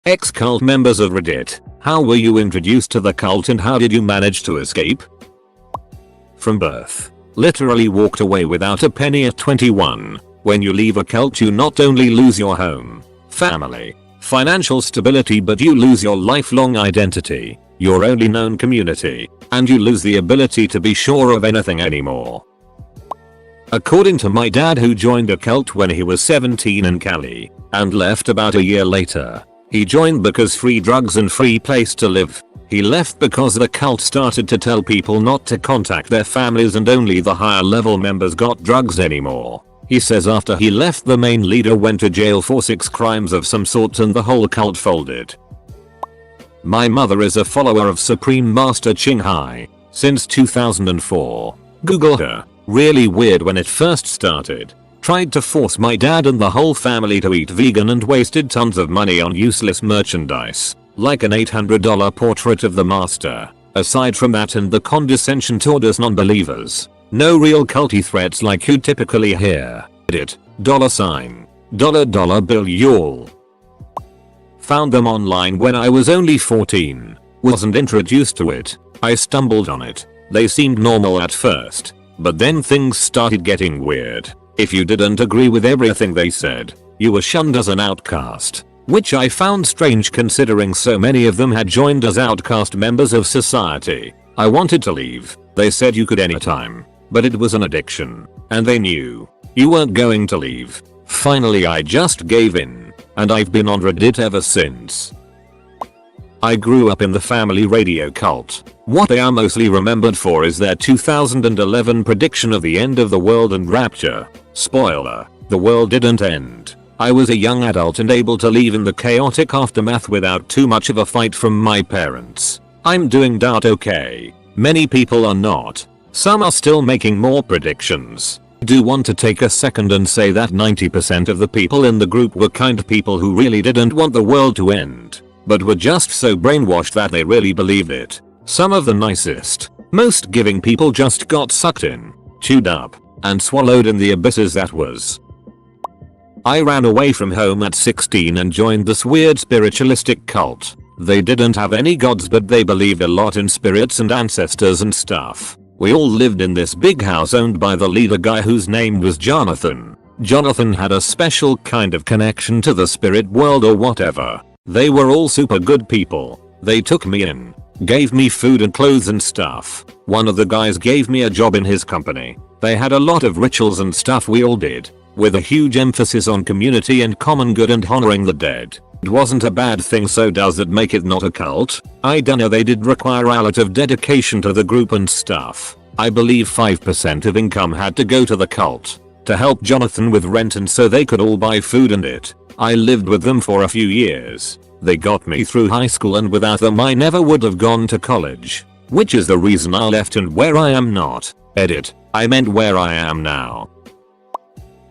Ex-cult members of Reddit, how were you introduced to the cult and how did you manage to escape? From birth. Literally walked away without a penny at 21. When you leave a cult you not only lose your home, family, financial stability, but you lose your lifelong identity, your only known community, and you lose the ability to be sure of anything anymore. According to my dad, who joined a cult when he was 17 in Cali and left about a year later. He joined because free drugs and free place to live. He left because the cult started to tell people not to contact their families and only the higher level members got drugs anymore. He says after he left, the main leader went to jail for 6 crimes of some sort and the whole cult folded. My mother is a follower of Supreme Master Ching Hai since 2004. Google her. Really weird when it first started. Tried to force my dad and the whole family to eat vegan and wasted tons of money on useless merchandise, like an $800 portrait of the master. Aside from that and the condescension toward us non-believers, no real culty threats like you typically hear. Reddit, $, bill y'all. Found them online when I was only 14. Wasn't introduced to it. I stumbled on it. They seemed normal at first, but then things started getting weird. If you didn't agree with everything they said, you were shunned as an outcast, which I found strange considering so many of them had joined as outcast members of society. I wanted to leave. They said you could anytime, but it was an addiction, and they knew you weren't going to leave. Finally I just gave in, and I've been on Reddit ever since. I grew up in the family radio cult. What they are mostly remembered for is their 2011 prediction of the end of the world and rapture. Spoiler, the world didn't end. I was a young adult and able to leave in the chaotic aftermath without too much of a fight from my parents. I'm doing okay. Many people are not. Some are still making more predictions. Do want to take a second and say that 90% of the people in the group were kind people who really didn't want the world to end, but were just so brainwashed that they really believed it. Some of the nicest, most giving people just got sucked in, chewed up, and swallowed in the abysses that was. I ran away from home at 16 and joined this weird spiritualistic cult. They didn't have any gods, but they believed a lot in spirits and ancestors and stuff. We all lived in this big house owned by the leader guy whose name was Jonathan. Jonathan had a special kind of connection to the spirit world or whatever. They were all super good people. They took me in, gave me food and clothes and stuff. One of the guys gave me a job in his company. They had a lot of rituals and stuff we all did, with a huge emphasis on community and common good and honoring the dead. It wasn't a bad thing, so does it make it not a cult? I dunno. They did require a lot of dedication to the group and stuff. I believe 5% of income had to go to the cult to help Jonathan with rent and so they could all buy food and it. I lived with them for a few years. They got me through high school and without them I never would have gone to college, which is the reason I left and where I am not. Edit, I meant where I am now.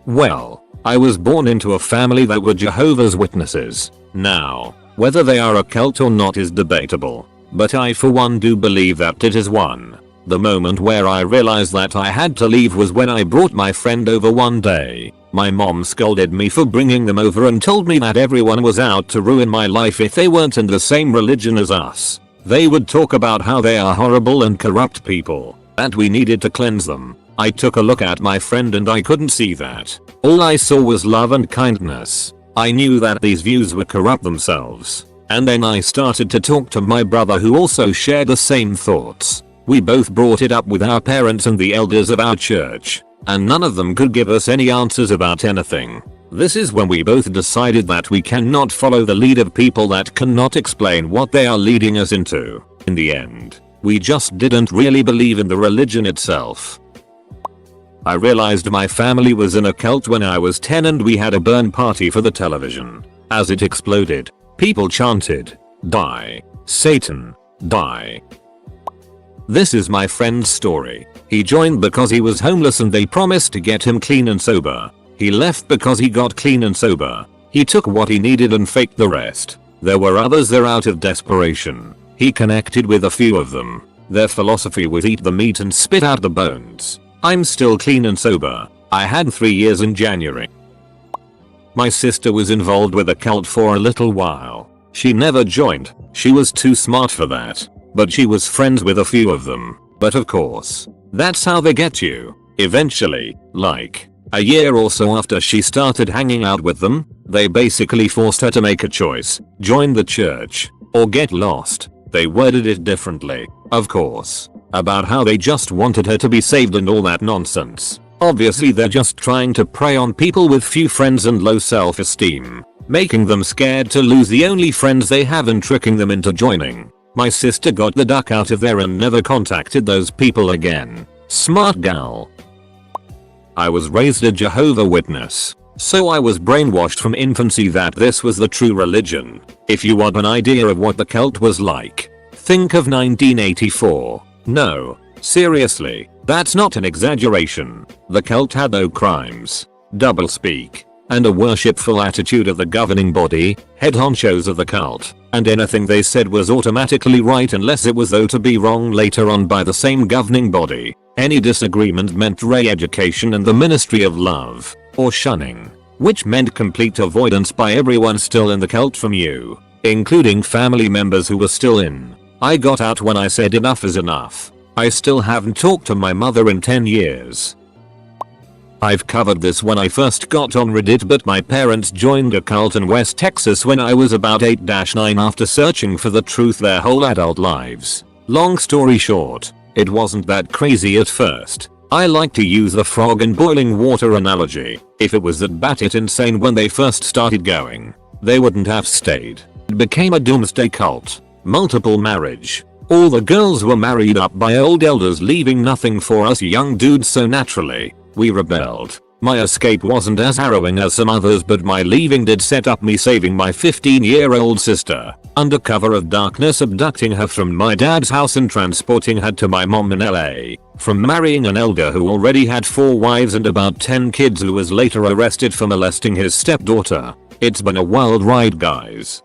Well, I was born into a family that were Jehovah's Witnesses. Now, whether they are a cult or not is debatable, but I for one do believe that it is one. The moment where I realized that I had to leave was when I brought my friend over one day. My mom scolded me for bringing them over and told me that everyone was out to ruin my life if they weren't in the same religion as us. They would talk about how they are horrible and corrupt people, that we needed to cleanse them. I took a look at my friend and I couldn't see that. All I saw was love and kindness. I knew that these views were corrupt themselves. And then I started to talk to my brother who also shared the same thoughts. We both brought it up with our parents and the elders of our church, and none of them could give us any answers about anything. This is when we both decided that we cannot follow the lead of people that cannot explain what they are leading us into. In the end, we just didn't really believe in the religion itself. I realized my family was in a cult when I was 10 and we had a burn party for the television. As it exploded, people chanted, "Die, Satan, die." This is my friend's story. He joined because he was homeless and they promised to get him clean and sober. He left because he got clean and sober. He took what he needed and faked the rest. There were others there out of desperation. He connected with a few of them. Their philosophy was eat the meat and spit out the bones. I'm still clean and sober. I had 3 years in January. My sister was involved with a cult for a little while. She never joined, she was too smart for that. But she was friends with a few of them. But of course, that's how they get you. Eventually, like a year or so after she started hanging out with them, they basically forced her to make a choice, join the church, or get lost. They worded it differently, of course, about how they just wanted her to be saved and all that nonsense. Obviously they're just trying to prey on people with few friends and low self-esteem, making them scared to lose the only friends they have and tricking them into joining. My sister got the duck out of there and never contacted those people again. Smart gal. I was raised a Jehovah's Witness, so I was brainwashed from infancy that this was the true religion. If you want an idea of what the cult was like, think of 1984. No, seriously, that's not an exaggeration. The cult had no crimes, doublespeak, and a worshipful attitude of the governing body, head honchos of the cult, and anything they said was automatically right unless it was thought to be wrong later on by the same governing body. Any disagreement meant re-education and the ministry of love, or shunning, which meant complete avoidance by everyone still in the cult from you, including family members who were still in. I got out when I said enough is enough. I still haven't talked to my mother in 10 years. I've covered this when I first got on Reddit, but my parents joined a cult in West Texas when I was about 8-9 after searching for the truth their whole adult lives. Long story short, it wasn't that crazy at first. I like to use the frog in boiling water analogy. If it was that batshit insane when they first started going, they wouldn't have stayed. It became a doomsday cult. Multiple marriage. All the girls were married up by old elders, leaving nothing for us young dudes, so naturally, we rebelled. My escape wasn't as harrowing as some others, but my leaving did set up me saving my 15-year-old sister, under cover of darkness, abducting her from my dad's house and transporting her to my mom in LA, from marrying an elder who already had 4 wives and about 10 kids, who was later arrested for molesting his stepdaughter. It's been a wild ride, guys.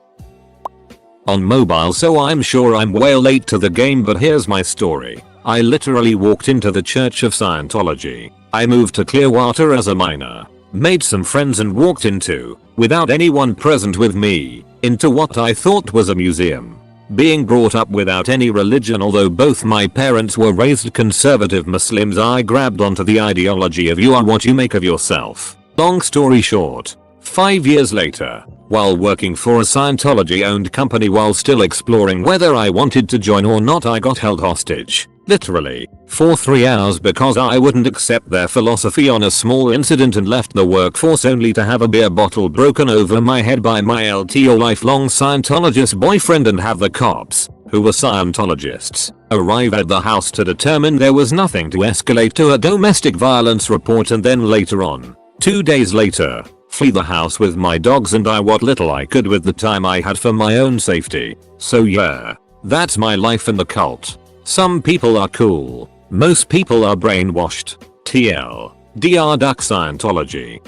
On mobile, so I'm sure I'm way late to the game, but here's my story. I literally walked into the Church of Scientology. I moved to Clearwater as a minor, made some friends and walked into, without anyone present with me, into what I thought was a museum. Being brought up without any religion, although both my parents were raised conservative Muslims, I grabbed onto the ideology of you are what you make of yourself. Long story short, 5 years later, while working for a Scientology-owned company while still exploring whether I wanted to join or not, I got held hostage, literally, for 3 hours because I wouldn't accept their philosophy on a small incident and left the workforce only to have a beer bottle broken over my head by my LTO lifelong Scientologist boyfriend and have the cops, who were Scientologists, arrive at the house to determine there was nothing to escalate to a domestic violence report, and then later on, 2 days later, flee the house with my dogs and I what little I could with the time I had for my own safety. So yeah, that's my life in the cult. Some people are cool, most people are brainwashed. TL. Dr. Duck Scientology.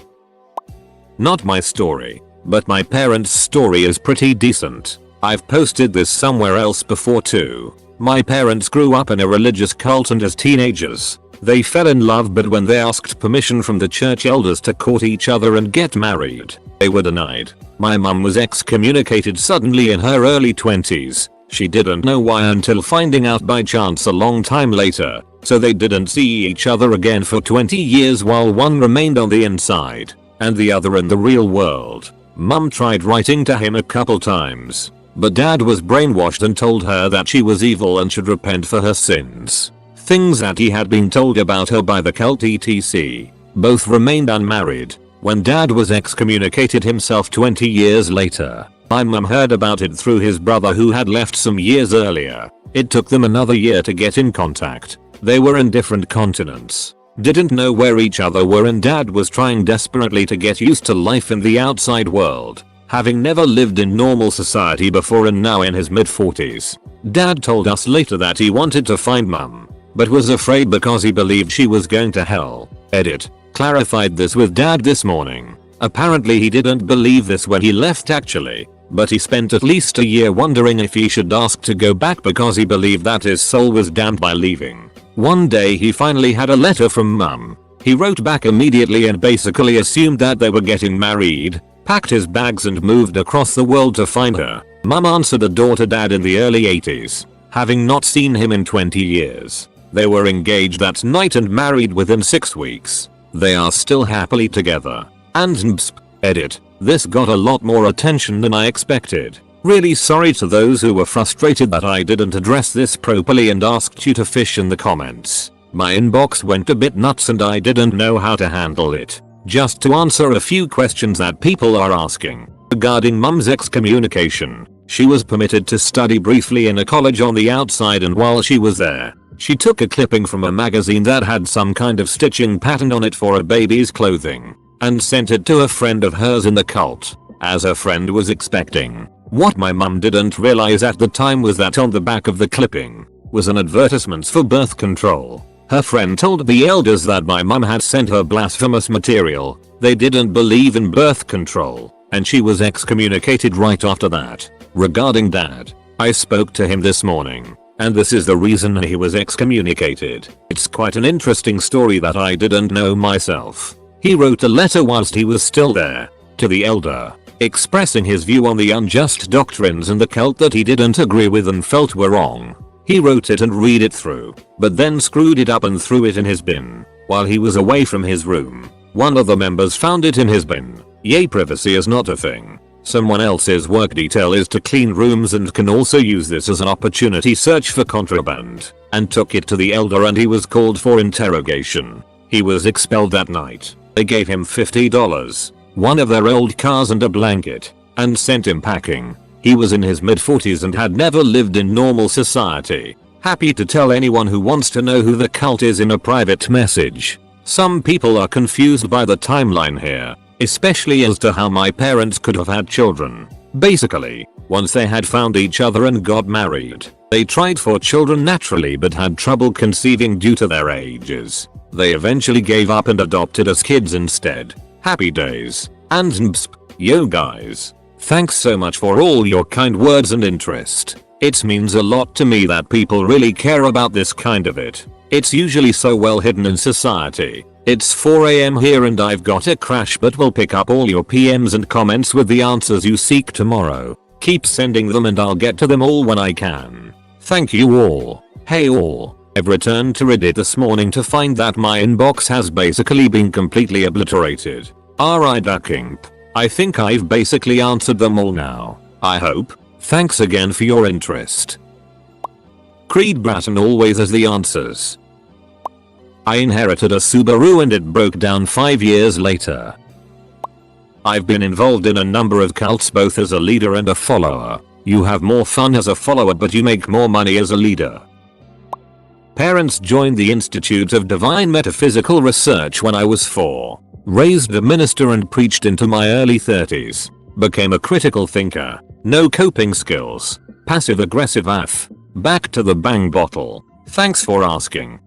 Not my story, but my parents' story is pretty decent. I've posted this somewhere else before too. My parents grew up in a religious cult, and as teenagers, they fell in love, but when they asked permission from the church elders to court each other and get married, they were denied. My mum was excommunicated suddenly in her early 20s. She didn't know why until finding out by chance a long time later, so they didn't see each other again for 20 years while one remained on the inside, and the other in the real world. Mum tried writing to him a couple times, but dad was brainwashed and told her that she was evil and should repent for her sins. Things that he had been told about her by the cult etc. Both remained unmarried. When dad was excommunicated himself 20 years later, my mum heard about it through his brother who had left some years earlier. It took them another year to get in contact. They were in different continents, didn't know where each other were, and dad was trying desperately to get used to life in the outside world, having never lived in normal society before and now in his mid-40s. Dad told us later that he wanted to find mum, but was afraid because he believed she was going to hell. Edit. Clarified this with dad this morning. Apparently he didn't believe this when he left actually, but he spent at least a year wondering if he should ask to go back because he believed that his soul was damned by leaving. One day he finally had a letter from mum. He wrote back immediately and basically assumed that they were getting married, packed his bags and moved across the world to find her. Mum answered the door to dad in the early 80s, having not seen him in 20 years. They were engaged that night and married within 6 weeks. They are still happily together. And edit. This got a lot more attention than I expected. Really sorry to those who were frustrated that I didn't address this properly and asked you to fish in the comments. My inbox went a bit nuts and I didn't know how to handle it. Just to answer a few questions that people are asking. Regarding mum's excommunication, she was permitted to study briefly in a college on the outside, and while she was there, she took a clipping from a magazine that had some kind of stitching pattern on it for a baby's clothing and sent it to a friend of hers in the cult, as her friend was expecting. What my mum didn't realize at the time was that on the back of the clipping was an advertisement for birth control. Her friend told the elders that my mum had sent her blasphemous material. They didn't believe in birth control, and she was excommunicated right after that. Regarding dad, I spoke to him this morning, and this is the reason he was excommunicated. It's quite an interesting story that I didn't know myself. He wrote a letter whilst he was still there, to the elder, expressing his view on the unjust doctrines in the cult that he didn't agree with and felt were wrong. He wrote it and read it through, but then screwed it up and threw it in his bin. While he was away from his room, one of the members found it in his bin. Yay, privacy is not a thing. Someone else's work detail is to clean rooms and can also use this as an opportunity search for contraband, and took it to the elder and he was called for interrogation. He was expelled that night. They gave him $50, one of their old cars and a blanket, and sent him packing. He was in his mid-40s and had never lived in normal society. Happy to tell anyone who wants to know who the cult is in a private message. Some people are confused by the timeline here, especially as to how my parents could have had children. Basically, once they had found each other and got married, they tried for children naturally but had trouble conceiving due to their ages. They eventually gave up and adopted as kids instead. Happy days. And yo guys, thanks so much for all your kind words and interest. It means a lot to me that people really care about this kind of it. It's usually so well hidden in society. It's 4 AM here and I've got a crash, but we'll pick up all your PMs and comments with the answers you seek tomorrow. Keep sending them and I'll get to them all when I can. Thank you all. Hey all. I've returned to Reddit this morning to find that my inbox has basically been completely obliterated. R.I. ducking. I think I've basically answered them all now. I hope. Thanks again for your interest. Creed Bratton always has the answers. I inherited a Subaru and it broke down 5 years later. I've been involved in a number of cults both as a leader and a follower. You have more fun as a follower but you make more money as a leader. Parents joined the Institute of Divine Metaphysical Research when I was 4. Raised a minister and preached into my early 30s. Became a critical thinker. No coping skills. Passive aggressive AF. Back to the bang bottle. Thanks for asking.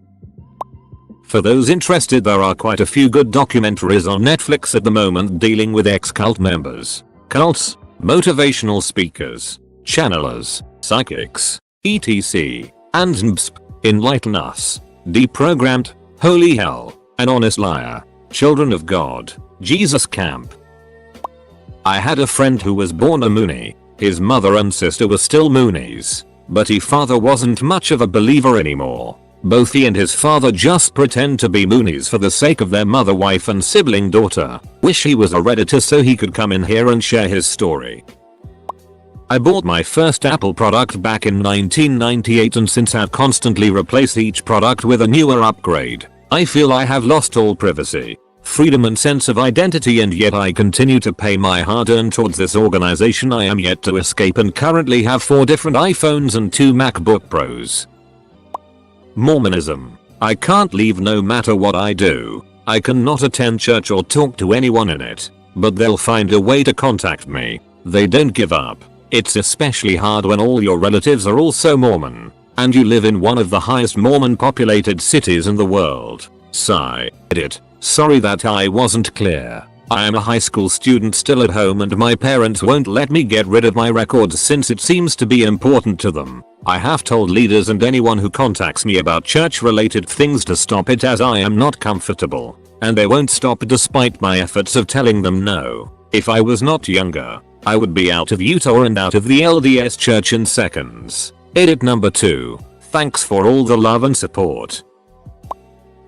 For those interested, there are quite a few good documentaries on Netflix at the moment dealing with ex-cult members, cults, motivational speakers, channelers, psychics, etc. and Enlighten Us, Deprogrammed, Holy Hell, An Honest Liar, Children of God, Jesus Camp. I had a friend who was born a Moonie. His mother and sister were still Moonies, but his father wasn't much of a believer anymore. Both he and his father just pretend to be Moonies for the sake of their mother, wife and sibling daughter. Wish he was a Redditor so he could come in here and share his story. I bought my first Apple product back in 1998 and since have constantly replaced each product with a newer upgrade. I feel I have lost all privacy, freedom and sense of identity, and yet I continue to pay my hard-earned towards this organization I am yet to escape and currently have 4 different iPhones and 2 MacBook Pros. Mormonism. I can't leave no matter what I do. I cannot attend church or talk to anyone in it, but they'll find a way to contact me. They don't give up. It's especially hard when all your relatives are also Mormon, and you live in one of the highest Mormon populated cities in the world. Sigh. Edit. Sorry that I wasn't clear. I am a high school student still at home and my parents won't let me get rid of my records since it seems to be important to them. I have told leaders and anyone who contacts me about church related things to stop it as I am not comfortable, and they won't stop despite my efforts of telling them no. If I was not younger, I would be out of Utah and out of the LDS church in seconds. Edit number 2. Thanks for all the love and support.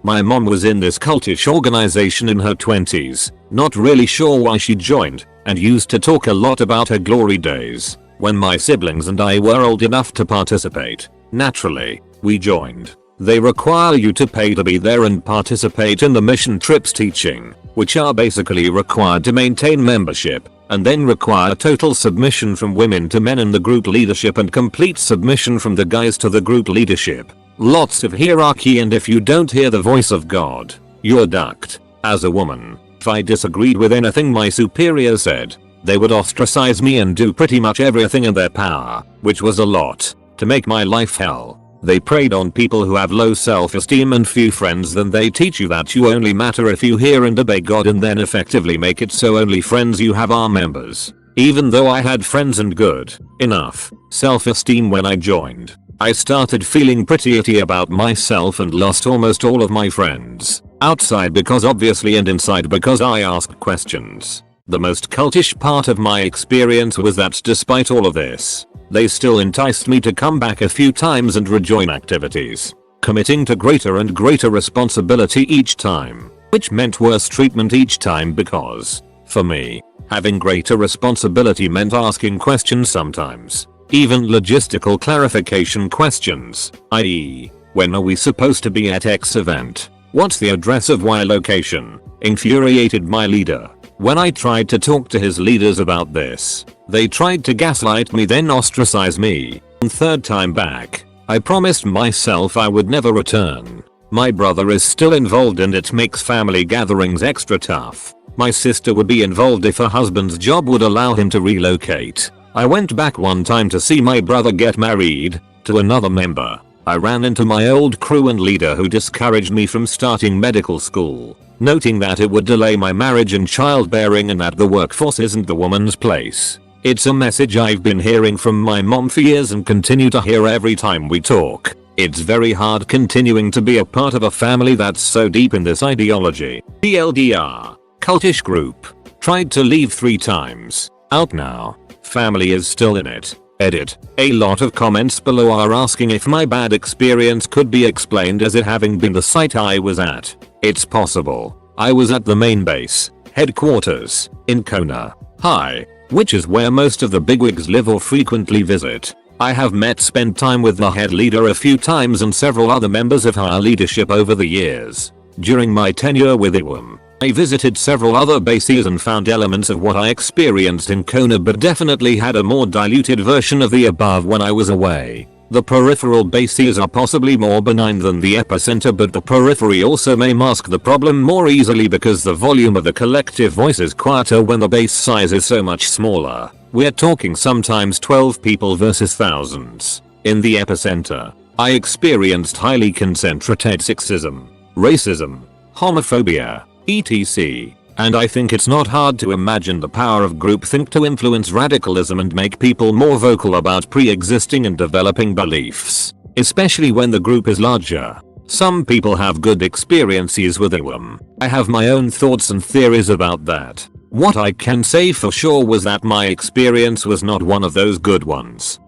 My mom was in this cultish organization in her 20s, not really sure why she joined, and used to talk a lot about her glory days. When my siblings and I were old enough to participate, naturally, we joined. They require you to pay to be there and participate in the mission trips teaching, which are basically required to maintain membership, and then require total submission from women to men in the group leadership and complete submission from the guys to the group leadership. Lots of hierarchy, and if you don't hear the voice of God, you're ducked. As a woman, if I disagreed with anything my superior said, they would ostracize me and do pretty much everything in their power, which was a lot, to make my life hell. They preyed on people who have low self-esteem and few friends. Then they teach you that you only matter if you hear and obey God, and then effectively make it so only friends you have are members. Even though I had friends and good enough self-esteem when I joined, I started feeling pretty icky about myself and lost almost all of my friends. Outside because obviously, and inside because I asked questions. The most cultish part of my experience was that despite all of this, they still enticed me to come back a few times and rejoin activities, committing to greater and greater responsibility each time, which meant worse treatment each time because, for me, having greater responsibility meant asking questions sometimes. Even logistical clarification questions, i.e., when are we supposed to be at X event? What's the address of Y location? Infuriated my leader. When I tried to talk to his leaders about this, they tried to gaslight me, then ostracize me. Third time back, I promised myself I would never return. My brother is still involved and it makes family gatherings extra tough. My sister would be involved if her husband's job would allow him to relocate. I went back one time to see my brother get married to another member. I ran into my old crew and leader who discouraged me from starting medical school, noting that it would delay my marriage and childbearing and that the workforce isn't the woman's place. It's a message I've been hearing from my mom for years and continue to hear every time we talk. It's very hard continuing to be a part of a family that's so deep in this ideology. TLDR. Cultish group. Tried to leave 3 times. Out now. Family is still in it. Edit. A lot of comments below are asking if my bad experience could be explained as it having been the site I was at. It's possible. I was at the main base, headquarters, in Kona. High, which is where most of the bigwigs live or frequently visit. I have spent time with the head leader a few times and several other members of her leadership over the years. During my tenure with IWM, I visited several other bases and found elements of what I experienced in Kona, but definitely had a more diluted version of the above when I was away. The peripheral bases are possibly more benign than the epicenter, but the periphery also may mask the problem more easily because the volume of the collective voice is quieter when the base size is so much smaller. We're talking sometimes 12 people versus thousands. In the epicenter, I experienced highly concentrated sexism, racism, homophobia, etc. And I think it's not hard to imagine the power of groupthink to influence radicalism and make people more vocal about pre-existing and developing beliefs, especially when the group is larger. Some people have good experiences with IWM. I have my own thoughts and theories about that. What I can say for sure was that my experience was not one of those good ones.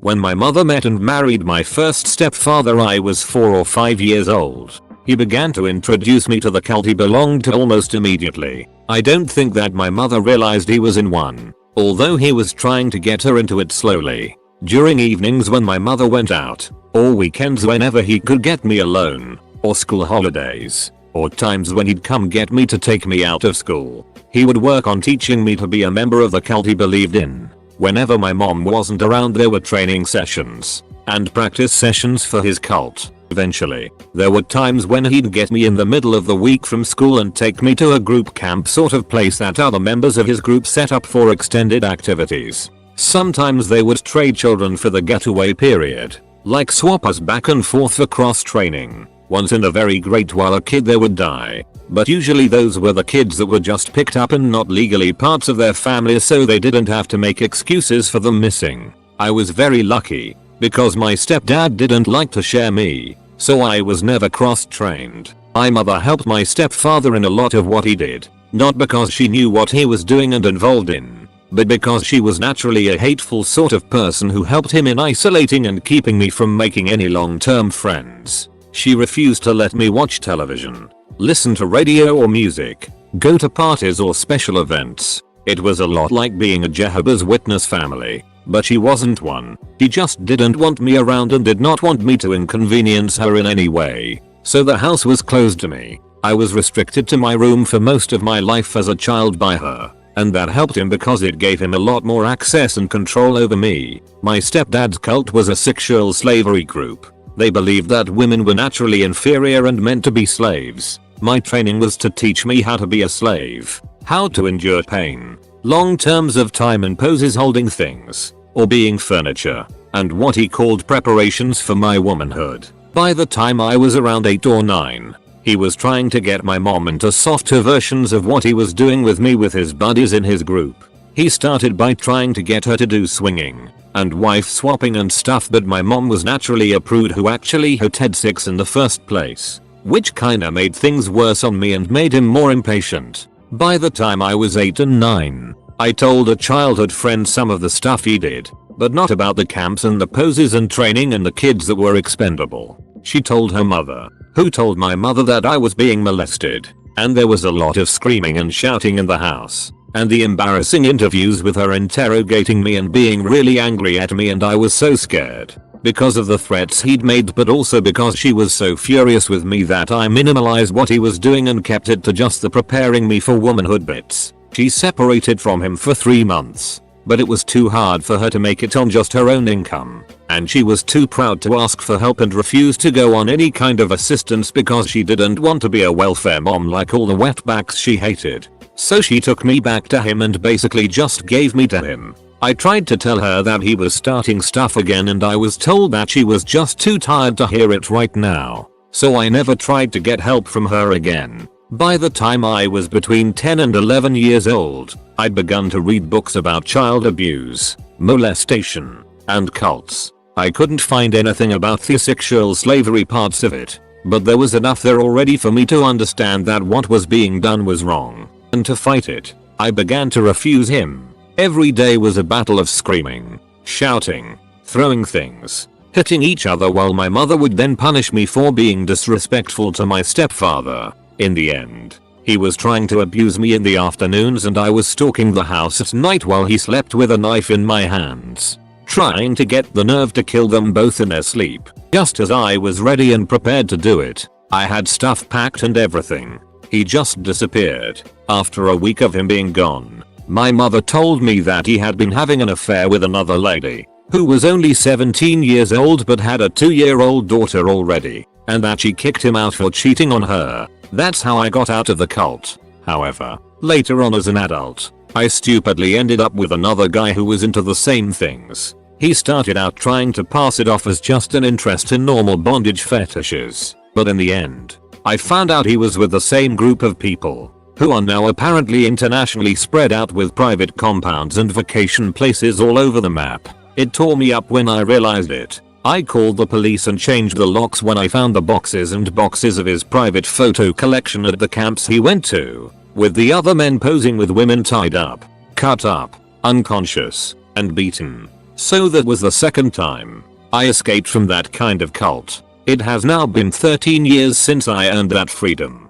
When my mother met and married my first stepfather, I was 4 or 5 years old. He began to introduce me to the cult he belonged to almost immediately. I don't think that my mother realized he was in one, although he was trying to get her into it slowly. During evenings when my mother went out, or weekends whenever he could get me alone, or school holidays, or times when he'd come get me to take me out of school, he would work on teaching me to be a member of the cult he believed in. Whenever my mom wasn't around, there were training sessions and practice sessions for his cult. Eventually, there were times when he'd get me in the middle of the week from school and take me to a group camp sort of place that other members of his group set up for extended activities. Sometimes they would trade children for the getaway period, like swap us back and forth for cross training. Once in a very great while a kid there would die, but usually those were the kids that were just picked up and not legally parts of their family, so they didn't have to make excuses for them missing. I was very lucky, because my stepdad didn't like to share me, so I was never cross-trained. My mother helped my stepfather in a lot of what he did, not because she knew what he was doing and involved in, but because she was naturally a hateful sort of person who helped him in isolating and keeping me from making any long-term friends. She refused to let me watch television, listen to radio or music, go to parties or special events. It was a lot like being a Jehovah's Witness family, but she wasn't one. She just didn't want me around and did not want me to inconvenience her in any way. So the house was closed to me. I was restricted to my room for most of my life as a child by her, and that helped him because it gave him a lot more access and control over me. My stepdad's cult was a sexual slavery group. They believed that women were naturally inferior and meant to be slaves. My training was to teach me how to be a slave, how to endure pain, long terms of time and poses holding things, or being furniture, and what he called preparations for my womanhood. By the time I was around 8 or 9, he was trying to get my mom into softer versions of what he was doing with me with his buddies in his group. He started by trying to get her to do swinging and wife swapping and stuff, but my mom was naturally a prude who actually had sex in the first place, which kinda made things worse on me and made him more impatient. By the time I was 8 and 9, I told a childhood friend some of the stuff he did, but not about the camps and the poses and training and the kids that were expendable. She told her mother, who told my mother that I was being molested, and there was a lot of screaming and shouting in the house, and the embarrassing interviews with her interrogating me and being really angry at me, and I was so scared. Because of the threats he'd made, but also because she was so furious with me that I minimalized what he was doing and kept it to just the preparing me for womanhood bits. She separated from him for 3 months, but it was too hard for her to make it on just her own income, and she was too proud to ask for help and refused to go on any kind of assistance because she didn't want to be a welfare mom like all the wetbacks she hated. So she took me back to him and basically just gave me to him. I tried to tell her that he was starting stuff again, and I was told that she was just too tired to hear it right now. So I never tried to get help from her again. By the time I was between 10 and 11 years old, I'd begun to read books about child abuse, molestation, and cults. I couldn't find anything about the sexual slavery parts of it, but there was enough there already for me to understand that what was being done was wrong, and to fight it. I began to refuse him. Every day was a battle of screaming, shouting, throwing things, hitting each other, while my mother would then punish me for being disrespectful to my stepfather. In the end, he was trying to abuse me in the afternoons, and I was stalking the house at night while he slept with a knife in my hands, trying to get the nerve to kill them both in their sleep. Just as I was ready and prepared to do it, I had stuff packed and everything. He just disappeared. After a week of him being gone, my mother told me that he had been having an affair with another lady, who was only 17 years old but had a 2-year-old daughter already, and that she kicked him out for cheating on her. That's how I got out of the cult. However, later on as an adult, I stupidly ended up with another guy who was into the same things. He started out trying to pass it off as just an interest in normal bondage fetishes, but in the end, I found out he was with the same group of people, who are now apparently internationally spread out with private compounds and vacation places all over the map. It tore me up when I realized it. I called the police and changed the locks when I found the boxes and boxes of his private photo collection at the camps he went to, with the other men posing with women tied up, cut up, unconscious, and beaten. So that was the second time I escaped from that kind of cult. It has now been 13 years since I earned that freedom.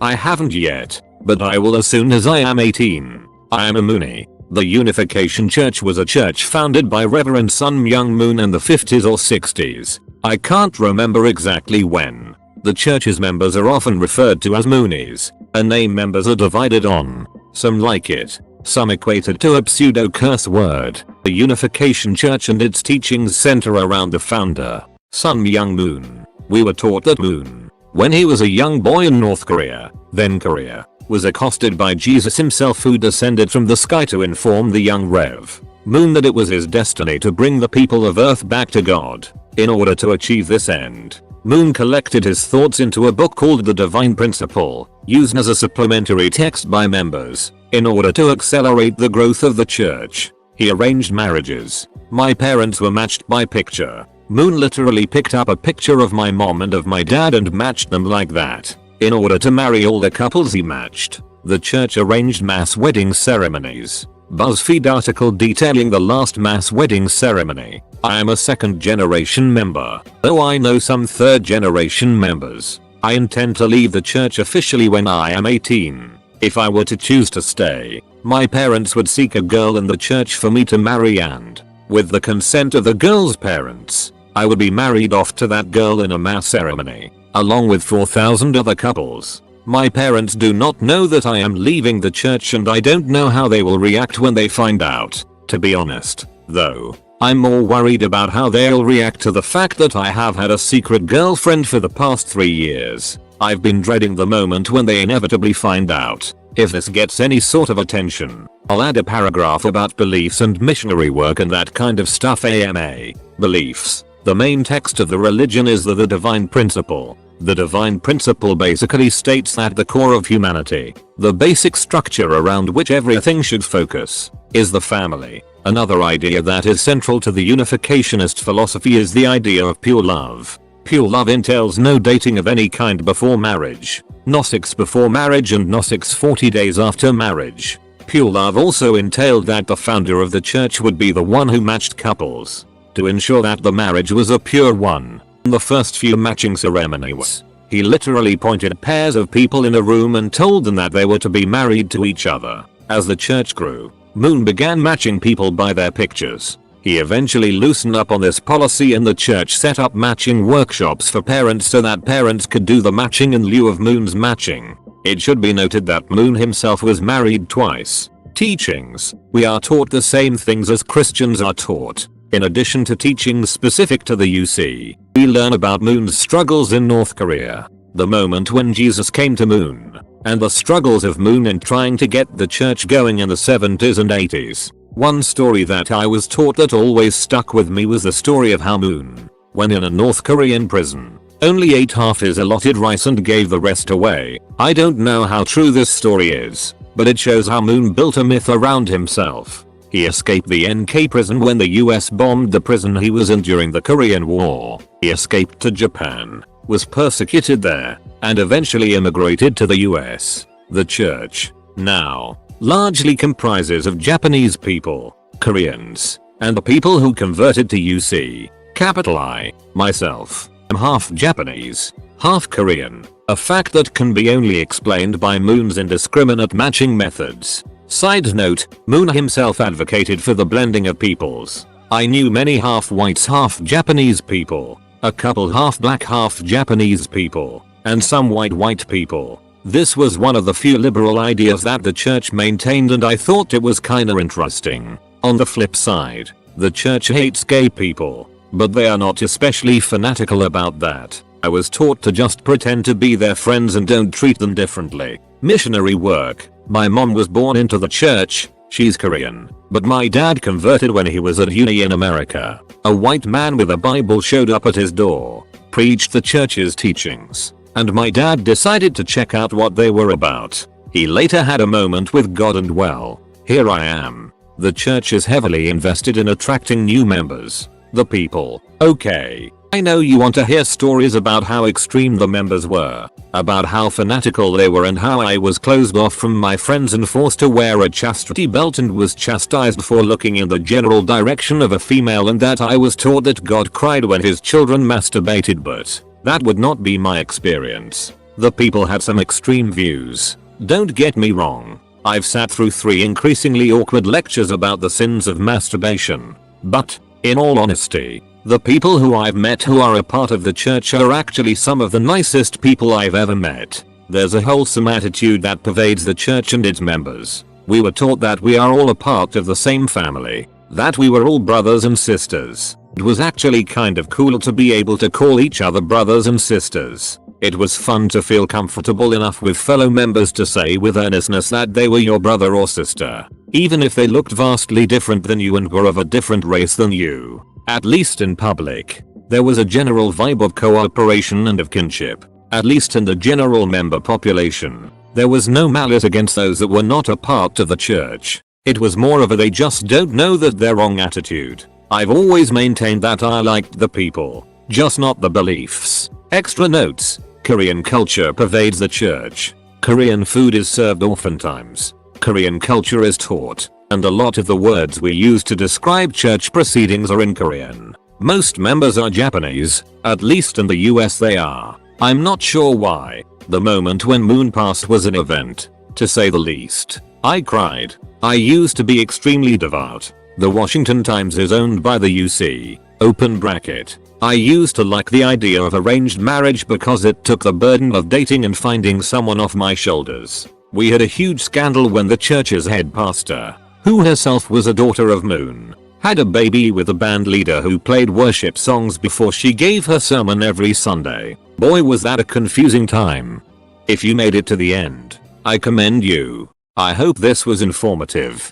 I haven't yet, but I will as soon as I am 18. I am a Moonie. The Unification Church was a church founded by Reverend Sun Myung Moon in the 50s or 60s. I can't remember exactly when. The church's members are often referred to as Moonies, a name members are divided on. Some like it, some equate it to a pseudo curse word. The Unification Church and its teachings center around the founder, Sun Myung Moon. We were taught that Moon, when he was a young boy in North Korea, then Korea, was accosted by Jesus himself, who descended from the sky to inform the young Rev. Moon that it was his destiny to bring the people of Earth back to God. In order to achieve this end, Moon collected his thoughts into a book called The Divine Principle, used as a supplementary text by members. In order to accelerate the growth of the church, he arranged marriages. My parents were matched by picture. Moon literally picked up a picture of my mom and of my dad and matched them like that. In order to marry all the couples he matched, the church arranged mass wedding ceremonies. BuzzFeed article detailing the last mass wedding ceremony. I am a second generation member, though I know some third generation members. I intend to leave the church officially when I am 18. If I were to choose to stay, my parents would seek a girl in the church for me to marry, and, with the consent of the girl's parents, I would be married off to that girl in a mass ceremony, along with 4,000 other couples. My parents do not know that I am leaving the church, and I don't know how they will react when they find out. To be honest, though, I'm more worried about how they'll react to the fact that I have had a secret girlfriend for the past 3 years. I've been dreading the moment when they inevitably find out. If this gets any sort of attention, I'll add a paragraph about beliefs and missionary work and that kind of stuff. AMA. Beliefs. The main text of the religion is the divine principle. The divine principle basically states that the core of humanity, the basic structure around which everything should focus, is the family. Another idea that is central to the unificationist philosophy is the idea of pure love. Pure love entails no dating of any kind before marriage, no sex before marriage, and no sex 40 days after marriage. Pure love also entailed that the founder of the church would be the one who matched couples, to ensure that the marriage was a pure one. In the first few matching ceremonies, he literally pointed pairs of people in a room and told them that they were to be married to each other. As the church grew, Moon began matching people by their pictures. He eventually loosened up on this policy, and the church set up matching workshops for parents so that parents could do the matching in lieu of Moon's matching. It should be noted that Moon himself was married twice. Teachings. We are taught the same things as Christians are taught. In addition to teachings specific to the UC, we learn about Moon's struggles in North Korea, the moment when Jesus came to Moon, and the struggles of Moon in trying to get the church going in the 70s and 80s. One story that I was taught that always stuck with me was the story of how Moon, when in a North Korean prison, only ate half his allotted rice and gave the rest away. I don't know how true this story is, but it shows how Moon built a myth around himself. He escaped the NK prison when the US bombed the prison he was in during the Korean War. He escaped to Japan, was persecuted there, and eventually immigrated to the US. The church, now, largely comprises of Japanese people, Koreans, and the people who converted to UC. Capital I, myself, am half Japanese, half Korean, a fact that can be only explained by Moon's indiscriminate matching methods. Side note, Moon himself advocated for the blending of peoples. I knew many half whites, half Japanese people, a couple half black, half Japanese people, and some white people. This was one of the few liberal ideas that the church maintained, and I thought it was kinda interesting. On the flip side, the church hates gay people, but they are not especially fanatical about that. I was taught to just pretend to be their friends and don't treat them differently. Missionary work. My mom was born into the church, she's Korean, but my dad converted when he was at uni in America. A white man with a Bible showed up at his door, preached the church's teachings, and my dad decided to check out what they were about. He later had a moment with God, and well, here I am. The church is heavily invested in attracting new members. The people. Okay, I know you want to hear stories about how extreme the members were, about how fanatical they were, and how I was closed off from my friends and forced to wear a chastity belt and was chastised for looking in the general direction of a female, and that I was taught that God cried when his children masturbated, but that would not be my experience. The people had some extreme views. Don't get me wrong. I've sat through 3 increasingly awkward lectures about the sins of masturbation. But, in all honesty, the people who I've met who are a part of the church are actually some of the nicest people I've ever met. There's a wholesome attitude that pervades the church and its members. We were taught that we are all a part of the same family, that we were all brothers and sisters. It was actually kind of cool to be able to call each other brothers and sisters. It was fun to feel comfortable enough with fellow members to say with earnestness that they were your brother or sister, even if they looked vastly different than you and were of a different race than you. At least in public, there was a general vibe of cooperation and of kinship. At least in the general member population, there was no malice against those that were not a part of the church. It was more of a they just don't know that they're wrong attitude. I've always maintained that I liked the people, just not the beliefs. Extra notes. Korean culture pervades the church. Korean food is served oftentimes. Korean culture is taught. and a lot of the words we use to describe church proceedings are in Korean. Most members are Japanese, at least in the US they are. I'm not sure why. The moment when Moon passed was an event, to say the least. I cried. I used to be extremely devout. The Washington Times is owned by the UC. Open bracket. I used to like the idea of arranged marriage because it took the burden of dating and finding someone off my shoulders. We had a huge scandal when the church's head pastor, who herself was a daughter of Moon, had a baby with a band leader who played worship songs before she gave her sermon every Sunday. Boy, was that a confusing time. If you made it to the end, I commend you. I hope this was informative.